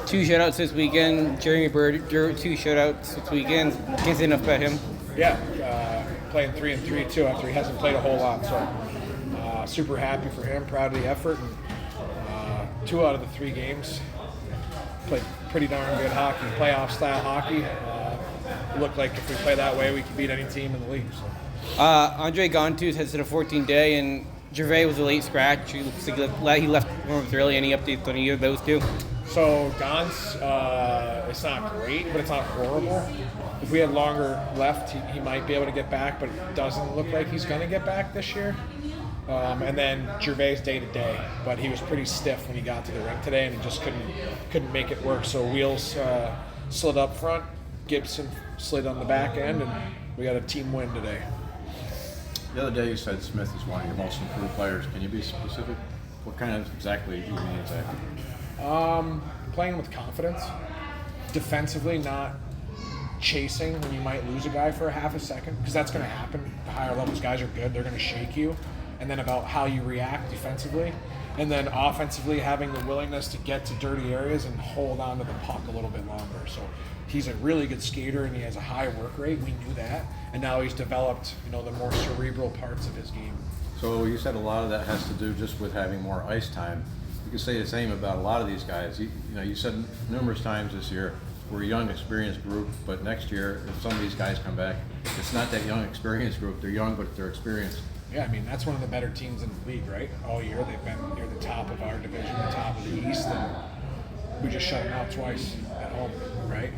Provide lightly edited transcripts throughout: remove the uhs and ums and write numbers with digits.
2 shutouts this weekend. Jeremy Bird, 2 shutouts this weekend. Can't say enough about him. Yeah, playing 3-3 too after he hasn't played a whole lot. So super happy for him, proud of the effort. And 2 out of the 3 games played pretty darn good hockey, playoff style hockey. Looked like if we play that way, we can beat any team in the league. So. Andre Gontus has hit a 14-day, and Gervais was a late scratch. He looks like he left warm-ups early. Any updates on either of those two? So Gons, it's not great, but it's not horrible. If we had longer left, he might be able to get back, but it doesn't look like he's going to get back this year. And then Gervais day to day, but he was pretty stiff when he got to the rink today, and he just couldn't make it work. So Wheels slid up front, Gibson slid on the back end, and we got a team win today. The other day you said Smith is one of your most improved players. Can you be specific? What kind of exactly do you mean exactly? Playing with confidence, defensively, not chasing when you might lose a guy for a half a second, because that's going to happen. The higher levels guys are good, they're going to shake you. And then about how you react defensively. And then offensively, having the willingness to get to dirty areas and hold on to the puck a little bit longer. So he's a really good skater and he has a high work rate. We knew that. And now he's developed, the more cerebral parts of his game. So you said a lot of that has to do just with having more ice time. You can say the same about a lot of these guys. You said numerous times this year, we're a young, experienced group, but next year, if some of these guys come back, it's not that young, experienced group. They're young, but they're experienced. Yeah, that's one of the better teams in the league, right? All year they've been near the top of our division, the top of the East, and we just shut them out twice at home, right?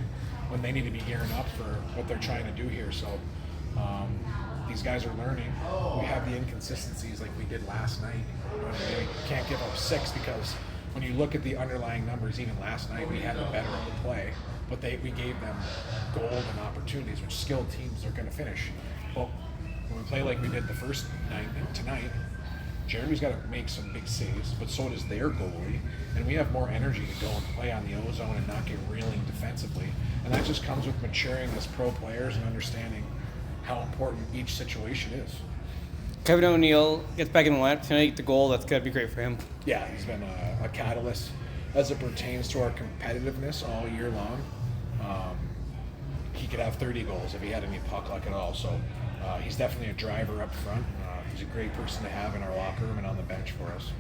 When they need to be gearing up for what they're trying to do here. So these guys are learning. We have the inconsistencies like we did last night. We can't give up 6 because when you look at the underlying numbers, even last night we had the better of the play, but we gave them golden opportunities, which skilled teams are going to finish. Well, when we play like we did the first night and tonight, Jeremy's got to make some big saves, but so does their goalie, and we have more energy to go and play on the O-zone and not get reeling defensively. And that just comes with maturing as pro players and understanding how important each situation is. Kevin O'Neill gets back in the lineup tonight. The goal, that's got to be great for him. Yeah, he's been a catalyst as it pertains to our competitiveness all year long. He could have 30 goals if he had any puck luck at all. So he's definitely a driver up front. He's a great person to have in our locker room and on the bench for us.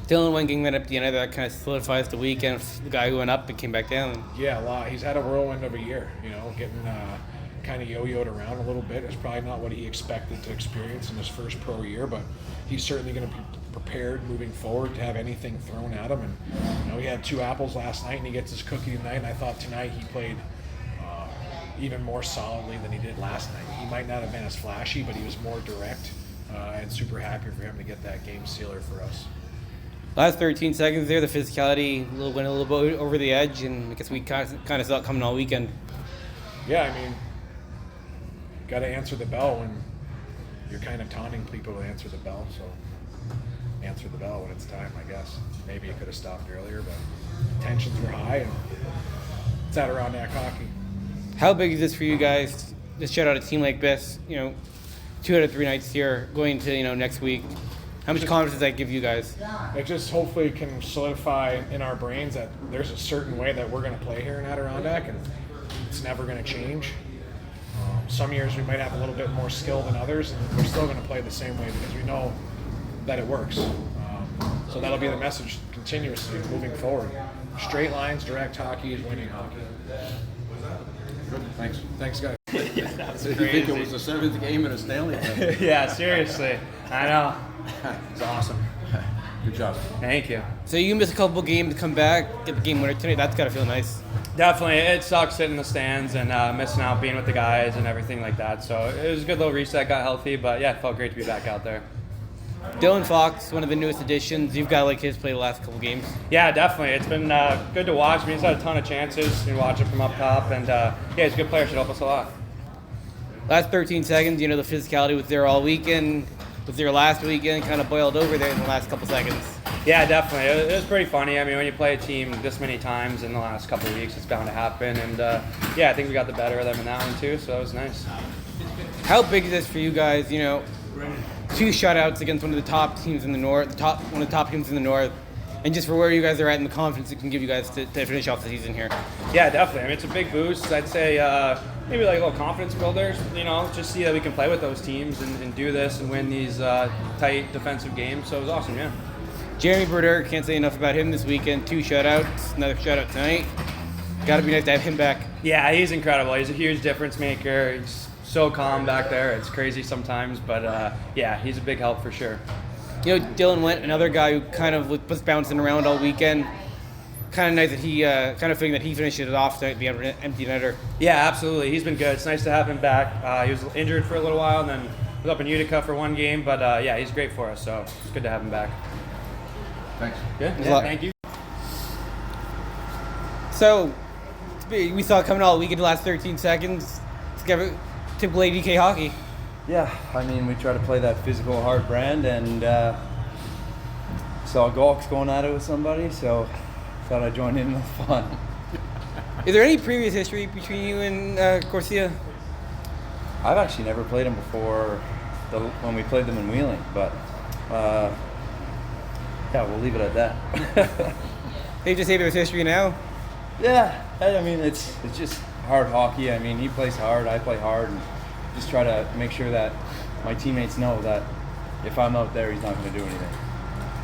Dylan Wynn getting that up the end of that kind of solidifies the weekend. The guy who went up and came back down. Yeah, a lot. He's had a whirlwind of a year, getting kind of yo-yoed around a little bit. It's probably not what he expected to experience in his first pro year, but he's certainly going to be prepared moving forward to have anything thrown at him. And he had 2 apples last night and he gets his cookie tonight, and I thought tonight he played even more solidly than he did last night. He might not have been as flashy, but he was more direct, and super happy for him to get that game sealer for us. Last 13 seconds there, the physicality went a little bit over the edge, and I guess we kind of saw it coming all weekend. Yeah, got to answer the bell when you're kind of taunting people to answer the bell, so answer the bell when it's time, I guess. Maybe it could have stopped earlier, but tensions were high, and it's Adirondack hockey. How big is this for you guys to shut out a team like this? 2 out of 3 nights here, going to next week. How much confidence does that give you guys? It just hopefully can solidify in our brains that there's a certain way that we're going to play here in Adirondack, and it's never going to change. Some years we might have a little bit more skill than others, and we're still going to play the same way because we know that it works. So that'll be the message continuously moving forward. Straight lines, direct hockey is winning hockey. Good. Thanks, guys. Yeah, that was So you crazy. think it was the 7th game in a Stanley Cup? Yeah, seriously. I know. It's awesome. Good job. Thank you. So you miss a couple games to come back, get the game winner tonight. That's got to feel nice. Definitely. It sucks sitting in the stands and missing out being with the guys and everything like that. So it was a good little reset, got healthy, but yeah, it felt great to be back out there. Dylan Fox, one of the newest additions. You've got his play the last couple games. Yeah, definitely. It's been good to watch. He's had a ton of chances. You watch it from up top, and yeah, he's a good player. Should help us a lot. Last 13 seconds, the physicality was there all weekend. Was there last weekend, kind of boiled over there in the last couple seconds. Yeah, definitely. It was pretty funny. When you play a team this many times in the last couple of weeks, it's bound to happen. And yeah, I think we got the better of them in that one too, so that was nice. How big is this for you guys? 2 shutouts against one of the top teams in the North, one of the top teams in the North. and just for where you guys are at and the confidence it can give you guys to finish off the season here. Yeah, definitely. I mean, it's a big boost. I'd say maybe like a little confidence builders, just see that we can play with those teams and do this and win these tight defensive games. So it was awesome, yeah. Jeremy Berder, can't say enough about him this weekend. 2 shutouts, another shutout tonight. Got to be nice to have him back. Yeah, he's incredible. He's a huge difference maker. He's so calm back there. It's crazy sometimes, but yeah, he's a big help for sure. Dylan Went, another guy who kind of was bouncing around all weekend. Kind of nice that he kind of fitting that he finished it off tonight, the empty netter. Yeah, absolutely. He's been good. It's nice to have him back. He was injured for a little while and then was up in Utica for 1 game, but yeah, he's great for us, so it's good to have him back. Thanks. Good. Yeah, thank you. So, we saw it coming all weekend, the last 13 seconds. Typical ADK hockey. Yeah, I mean, we try to play that physical, hard brand, and saw Gawks going at it with somebody, so thought I'd join in the fun. Is there any previous history between you and Corsia? I've actually never played them before when we played them in Wheeling, but yeah, we'll leave it at that. They just say there's history now? Yeah, I mean, it's just hard hockey. I mean, he plays hard, I play hard, and just try to make sure that my teammates know that if I'm out there, he's not going to do anything.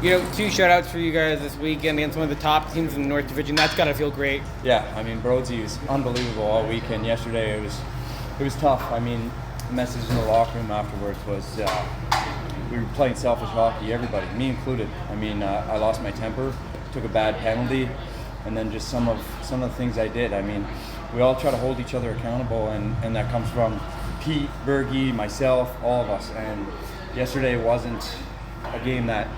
2 shutouts for you guys this weekend against one of the top teams in the North Division. That's got to feel great. Yeah, I mean, Brodsey was unbelievable all weekend. Yesterday, it was tough. I mean, the message in the locker room afterwards was we were playing selfish hockey, everybody, me included. I mean, I lost my temper, took a bad penalty, and then just some of the things I did. I mean, we all try to hold each other accountable, and that comes from Pete, Bergie, myself, all of us. And yesterday wasn't a game that,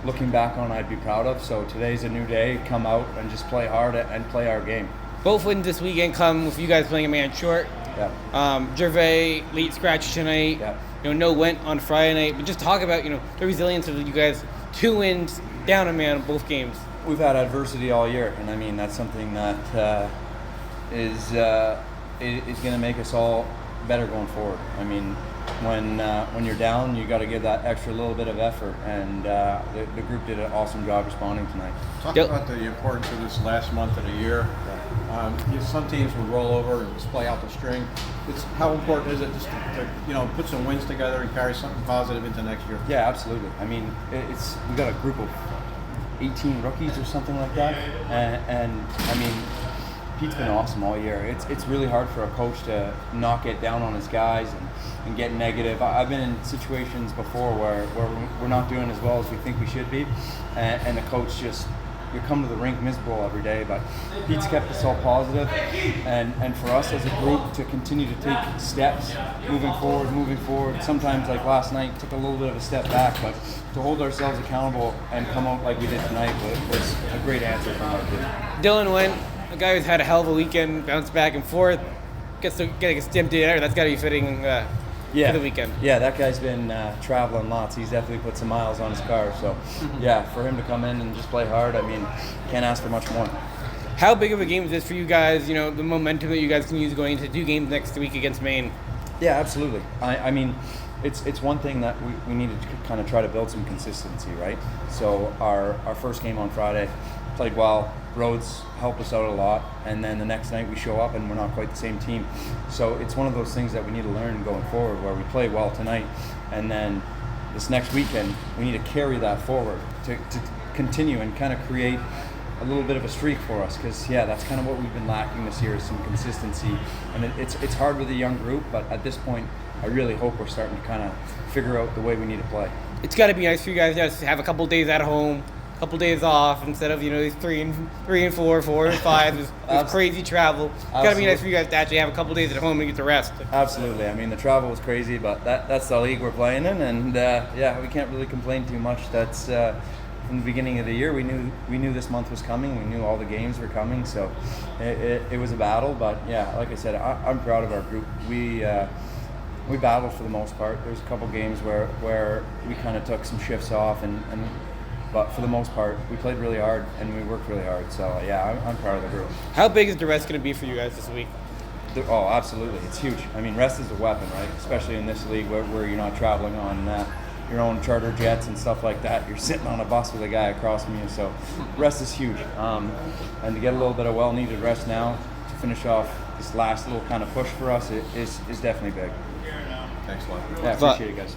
looking back on, I'd be proud of. So today's a new day. Come out and just play hard and play our game. Both wins this weekend come with you guys playing a man short. Yeah. Gervais, late scratch tonight. Yeah. No Went on Friday night. But just talk about, the resilience of you guys. 2 wins, down a man in both games. We've had adversity all year, and I mean, that's something that is going to make us all better going forward. I mean, when you're down, you got to give that extra little bit of effort, and the group did an awesome job responding tonight. Talk about the importance of this last month of the year. Some teams will roll over and just play out the string. How important is it just to put some wins together and carry something positive into next year? Yeah, absolutely. I mean, we got a group of 18 rookies or something like that, and I mean, Pete's been awesome all year. It's really hard for a coach to not get down on his guys and get negative. I've been in situations before where we're not doing as well as we think we should be, and the coach just, you come to the rink miserable every day, but Pete's kept us all positive, and for us as a group to continue to take steps moving forward. Sometimes, like last night, took a little bit of a step back, but to hold ourselves accountable and come out like we did tonight was a great answer from our group. Dylan Went, a guy who's had a hell of a weekend, bounced back and forth, gets empty there. That's got to be fitting for the weekend. Yeah, that guy's been traveling lots. He's definitely put some miles on his car. So, yeah, for him to come in and just play hard, I mean, can't ask for much more. How big of a game is this for you guys? The momentum that you guys can use going into 2 games next week against Maine. Yeah, absolutely. I mean, it's one thing that we need to kind of try to build some consistency, right? So our first game on Friday, played well. Roads helped us out a lot, and then the next night we show up and we're not quite the same team. So it's one of those things that we need to learn going forward, where we play well tonight, and then this next weekend we need to carry that forward to continue and kind of create a little bit of a streak for us, because that's kind of what we've been lacking this year, is some consistency. And it's hard with a young group, but at this point I really hope we're starting to kind of figure out the way we need to play. It's got to be nice for you guys just to have a couple days at home, couple days off, instead of these 3 and 4, 4 and 5 with crazy travel. It's got to be nice for you guys to actually have a couple days at home and get to rest. Absolutely. I mean, the travel was crazy, but that's the league we're playing in, and we can't really complain too much. That's from the beginning of the year. We knew this month was coming. We knew all the games were coming, so it was a battle. But like I said, I'm proud of our group. We battled for the most part. There's a couple games where we kind of took some shifts off, but for the most part, we played really hard and we worked really hard. So I'm proud of the group. How big is the rest going to be for you guys this week? Oh, absolutely, it's huge. I mean, rest is a weapon, right? Especially in this league where you're not traveling on your own charter jets and stuff like that. You're sitting on a bus with a guy across from you, so rest is huge. And to get a little bit of well-needed rest now to finish off this last little kind of push for us is definitely big. Thanks a lot. Yeah, appreciate it, guys.